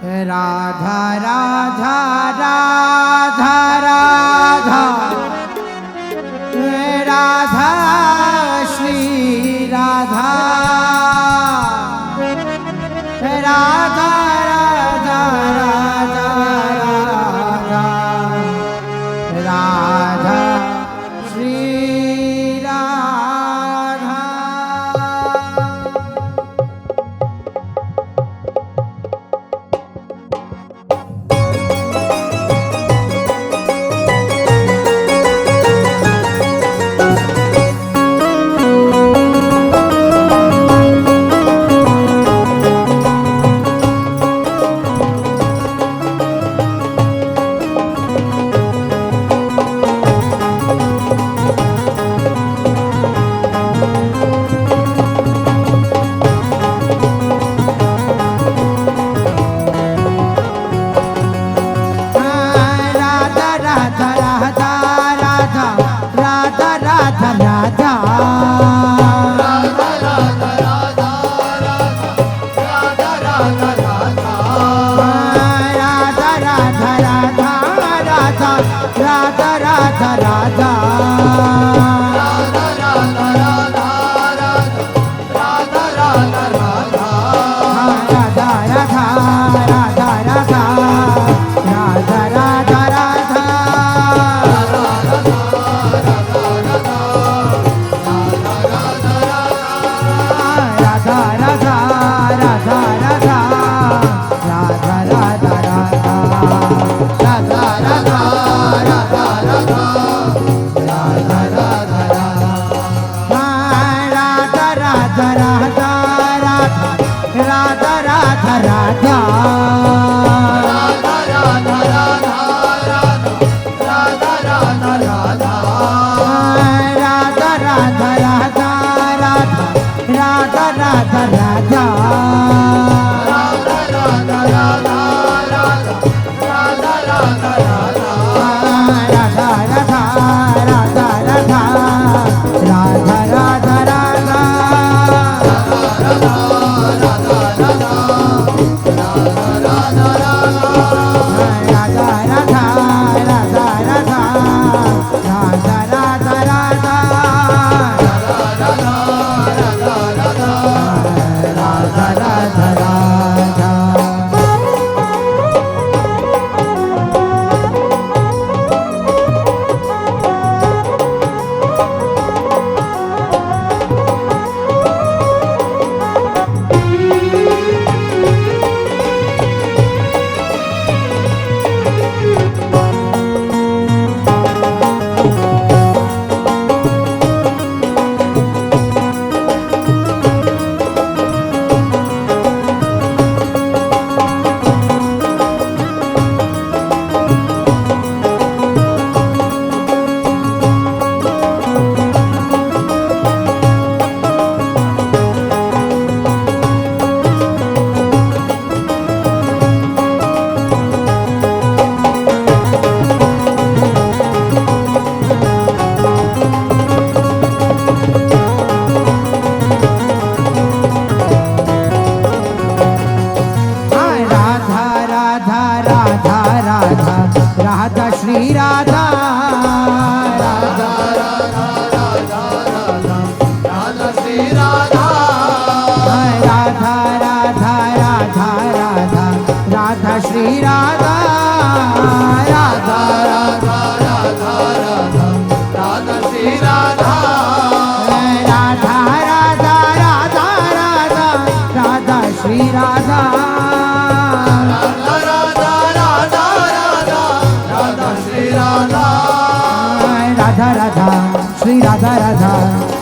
राधा राधा राधा राधा राधा श्री राधा राधा राधा राधा राधा राधा श्री राधा। राधा श्री राधा राधा राधा राधा राधा राधा श्री राधा राधा राधा राधा राधा राधा श्री राधा राधा राधा राधा राधा राधा श्री राधा राधा राधा राधा राधा राधा श्री राधा राधा राधा श्री राधा राधा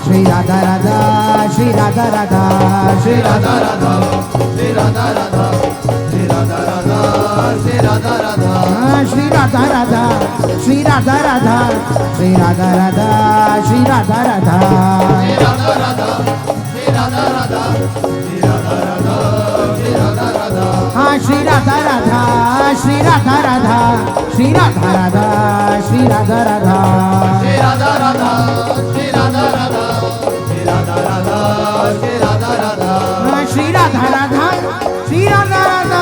श्री राधा राधा श्री राधा राधा श्री राधा राधा श्री राधा राधा श्री राधा राधा श्री राधा राधा श्री राधा राधा श्री राधा राधा श्री राधा राधा श्री राधा राधा श्री राधा राधा श्री राधा राधा श्री राधा राधा श्री राधा राधा हाँ श्री राधा राधा श्री राधा राधा श्री राधा राधा श्री राधा राधा श्री राधा राधा श्री राधा राधा श्री राधा राधा श्री राधा राधा श्री राधा राधा श्री राधा राधा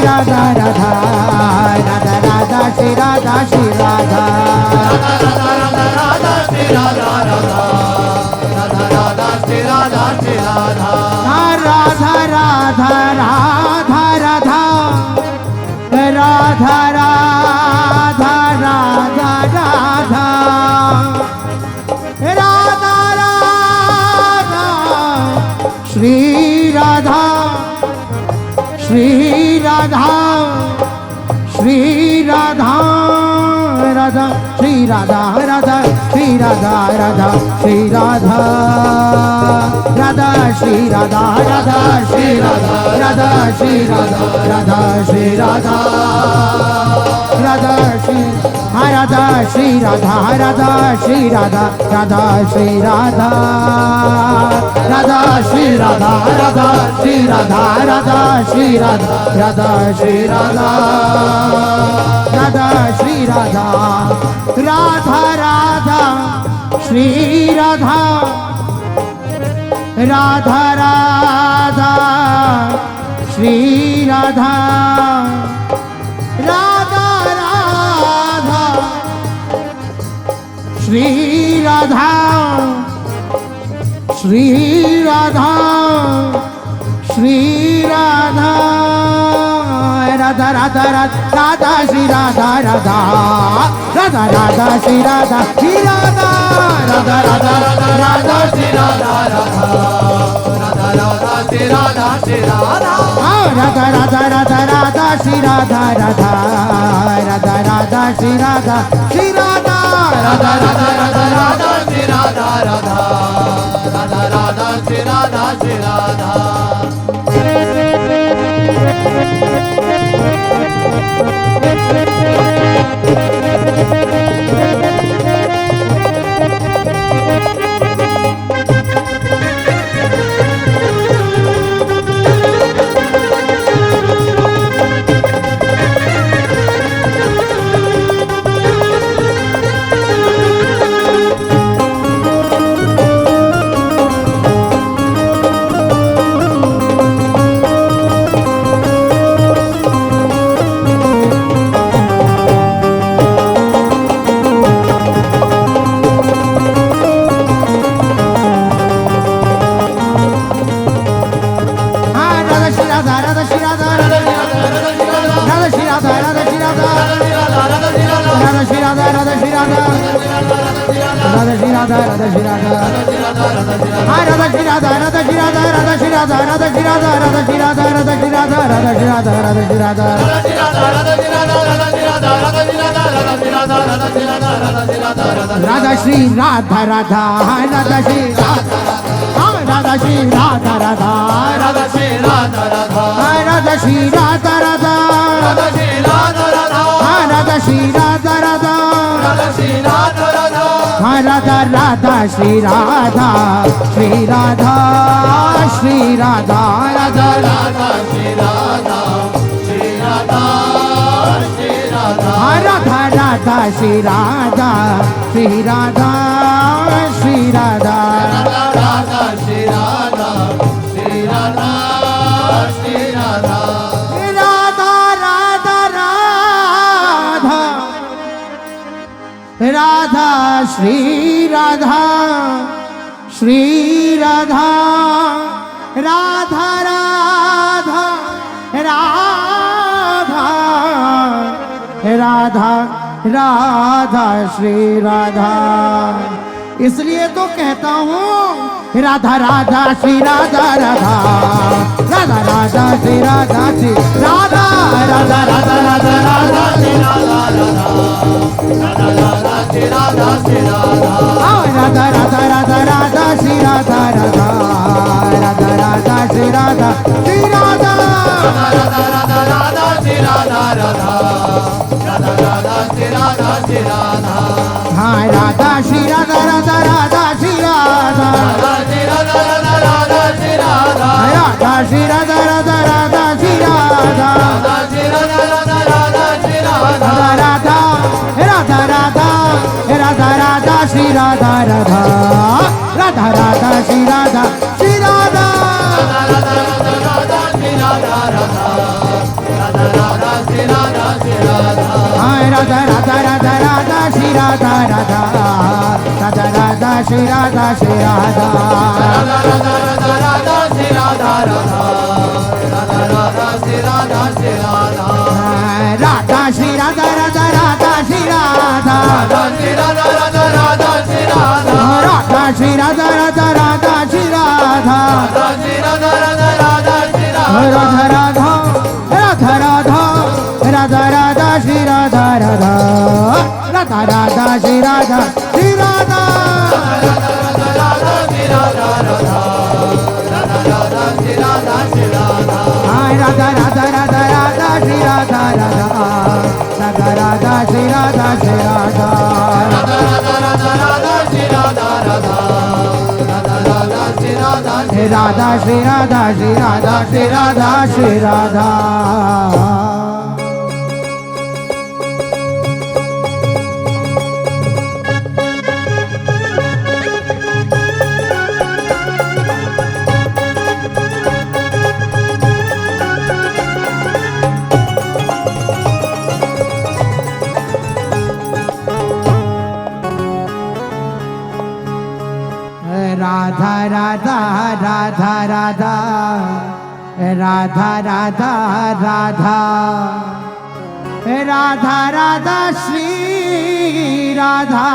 राधा राधा राधा राधा श्री राधा श्री राधा राधा श्री राधा राधा राधा राधा श्री राधा श्री राधा राधा राधा राधा राधा राधा राधा राधा राधा राधा राधा श्री राधा श्री राधा श्री राधा राधा श्री राधा राधा श्री राधा राधा श्री राधा राधा श्री राधा राधा श्री राधा राधा श्री राधा राधा श्री राधा राधा श्री राधा श्री राधा राधा श्री राधा राधा श्री राधा राधा श्री राधा राधा श्री राधा राधा श्री राधा राधा श्री राधा राधा श्री राधा राधा राधा श्री राधा राधा राधा श्री राधा राधा राधा श्री राधा श्री राधा श्री राधा राधा राधा राधा श्री राधा राधा राधा राधा श्री राधा श्री राधा राधा राधा राधा श्री राधा राधा राधा राधा श्री राधा श्री राधा राधा राधा राधा राधा श्री राधा राधा राधा राधा श्री राधा श्री राधा राधा राधा राधा राधा श्री राधा राधा राधा राधा श्री राधा श्री राधा राधा श्री राधा राधा राधा श्री राधा राधा श्री राधा राधा राधा श्री राधा राधा राधा श्री राधा राधा राधा श्री राधा राधा राधा श्री राधा राधा राधा श्री राधा राधा राधा राधा श्री राधा श्री राधा श्री राधा राधा राधा श्री राधा श्री राधा श्री राधा राधा राधा श्री राधा श्री राधा श्री राधा राधा श्री राधा श्री राधा श्री राधा राधा राधा राधा राधा श्री राधा श्री राधा राधा राधा राधा राधा राधा श्री राधा इसलिए तो कहता हूँ राधा राधा श्री राधा राधा राधा राधा श्री राधा श्री राधा राधा राधा राधा राधा श्री राधा राधा राधा राधा श्री राधा श्री राधा राधा राधा राधा राधा श्री राधा राधा राधा राधा श्री राधा श्री राधा राधा राधा राधा श्री राधा राधा राधा राधा श्री राधा श्री राधा हाँ राधा श्री राधा राधा राधा श्री राधा राधा श्री राधा राधा राधा श्री राधा राधा श्री राधा राधा राधा श्री राधा राधा श्री राधा राधा राधा श्री राधा राधा राधा राधा राधा राधा श्री राधा राधा राधा राधा श्री राधा श्री राधा राधा राधा राधा श्री राधा राधा राधा श्री राधा श्री राधा राधा राधा राधा राधा श्री राधा राधा राधा राधा श्री राधा श्री राधा राधा श्री राधा राधा राधा श्री राधा राधा श्री राधा राधा राधा श्री राधा राधा श्री राधा राधा राधा श्री राधा राधा श्री राधा राधा राधा श्री राधा राधा राधा राधा राधा राधा राधा श्री राधा राधा राधा राधा श्री राधा श्री राधा राधा राधा श्री राधा राधा राधा राधा श्री राधा श्री राधा राधा राधा राधा राधा श्री राधा राधा राधा राधा श्री राधा श्री राधा राधा राधा राधा राधा श्री राधा राधा राधा राधा श्री राधा श्री राधा श्री राधा श्री राधा श्री राधा श्री राधा राधा राधा राधा राधा राधा राधा राधा राधा राधा श्री राधा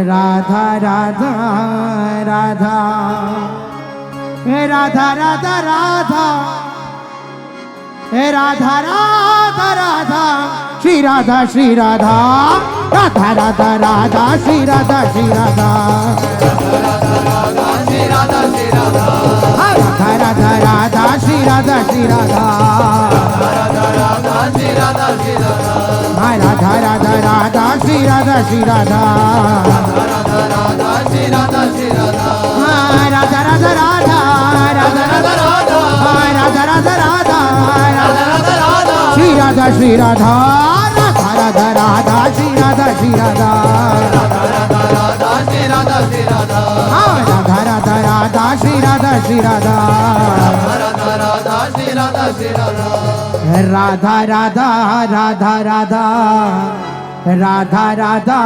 राधा राधा राधा राधा राधा राधा राधा राधा राधा श्री राधा श्री राधा राधा राधा राधा श्री राधा श्री राधा राधा श्री राधा श्री राधा राधा राधा राधा श्री राधा श्री राधा राधा राधा श्री राधा श्री राधा राधा राधा राधा श्री राधा श्री राधा राधा राधा श्री राधा श्री राधा राधा राधा राधा राधा राधा राधा राधा राधा राधा राधा राधा राधा श्री राधा श्री राधा राधा राधा राधा श्री राधा श्री राधा राधा राधा राधा श्री राधा श्री राधा राधा राधा राधा श्री राधा श्री राधा राधा राधा श्री राधा श्री राधा राधा राधा राधा राधा राधा राधा राधा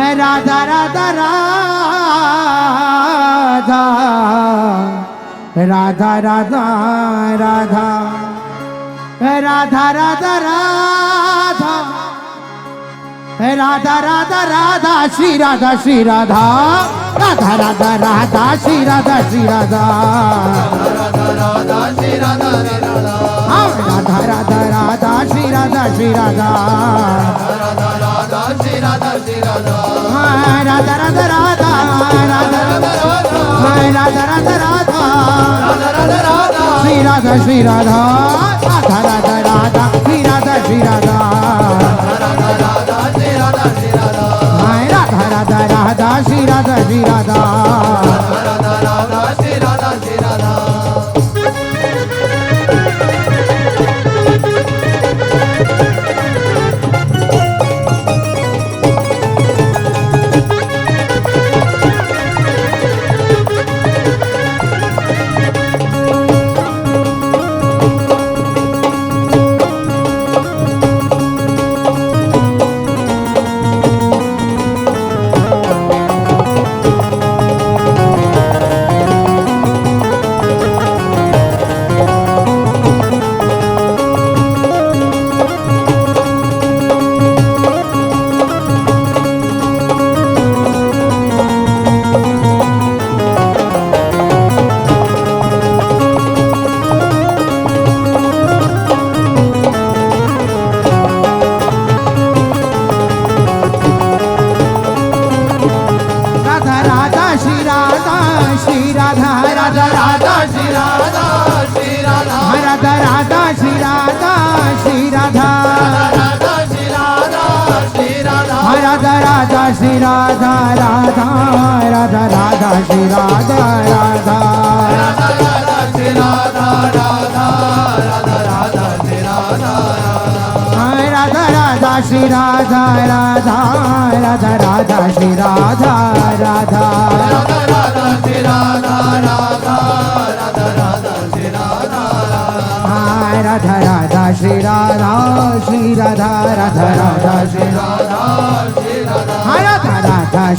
राधा राधा राधा राधा राधा राधा राधा राधा राधा राधा राधा श्री राधा श्री राधा राधा राधा राधा श्री राधा श्री राधा राधा राधा श्री राधा श्री राधा राधा राधा राधा श्री राधा श्री राधा राधा राधा श्री राधा श्री राधा राधा राधा राधा राधा राधा राधा राधा राधा राधा राधा श्री राधा श्री राधा राधा राधा राधा श्री राधा श्री राधा राधा राधा श्री राधा श्री राधा राधा राधा राधा श्री राधा श्री राधा राधा राधा श्री राधा श्री राधा श्री राधा राधा राधा राधा श्री राधा राधा राधा राधा श्री राधा राधा राधा राधा श्री राधा राधा राधा श्री राधा राधा राधा राधा श्री राधा राधा राधा राधा श्री राधा राधा राधा राधा श्री राधा राधा राधा श्री राधा श्री राधा राधा राधा श्री राधा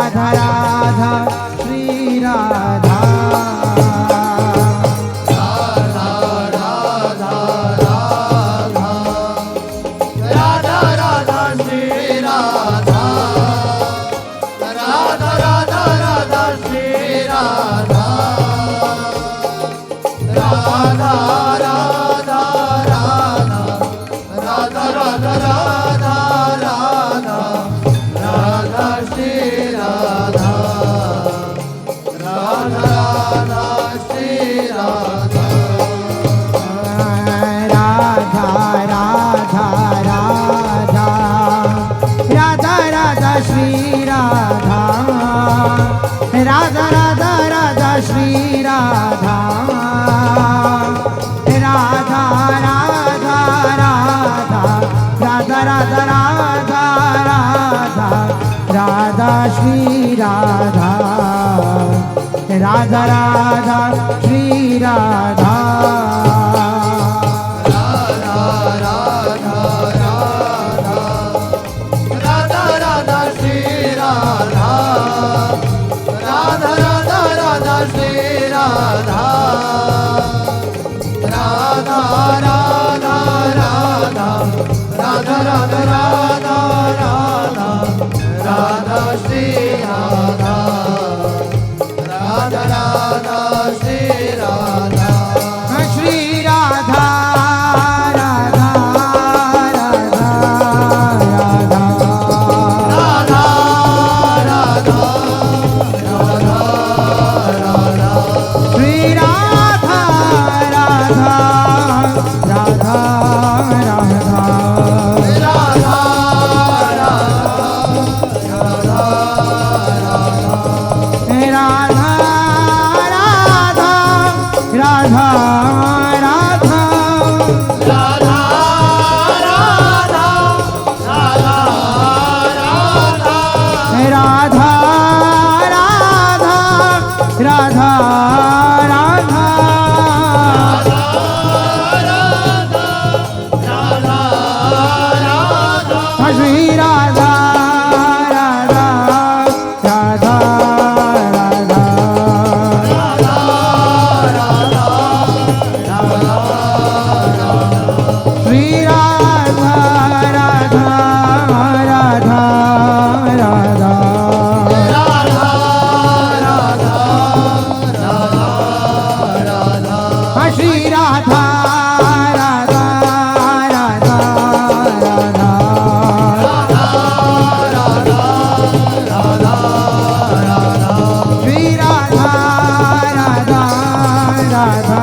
राधा राधा श्री राधा श्री राधा राधा राधा राधा श्री राधा राधा राधा राधा राधा राधा राधा राधा राधा श्री राधा राधा राधा श्री राधा राधा